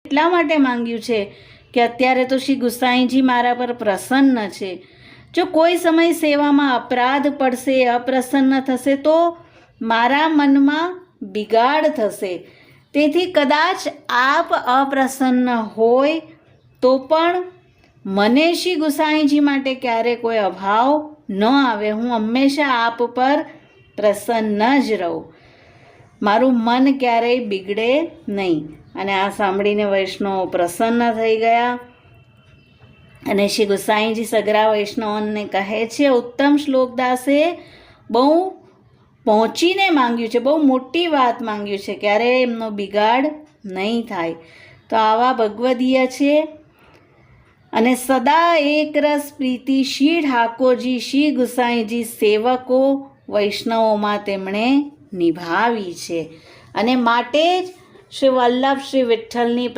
એટલા માટે માંગ્યું છે કે અત્યારે તો શ્રી ગુસાઈજી મારા પર પ્રસન્ન છે. જો કોઈ સમય સેવામાં અપરાધ પડશે, અપ્રસન્ન થશે તો મારા મનમાં બિગાડ થશે. તેથી કદાચ આપ અપ્રસન્ન હોય તો પણ મને શ્રી ગુસાઈજી માટે ક્યારે કોઈ અભાવ ન આવે. હું હંમેશા આપ પર પ્રસન્ન જ રહું, મારું મન ક્યારેય બિગડે નહીં. અને આ સાંભળીને વૈષ્ણવ પ્રસન્ન થઈ ગયા અને શ્રી ગુસાઈજી સગરા વૈષ્ણવને કહે છે, ઉત્તમ શ્લોકદાસે બહુ પહોંચીને માંગ્યું છે, બહુ મોટી વાત માંગ્યું છે, ક્યારેય એમનો બિગાડ નહીં થાય. તો આવા ભગવદીય છે અને સદા એકરસ પ્રીતિ શ્રી ઠાકોરજી શ્રી ગુસાઈજી સેવકો વૈષ્ણવોમાં તેમણે નિભાવી છે અને માટે જ શ્રી વલ્લભ શ્રી વિઠ્ઠલની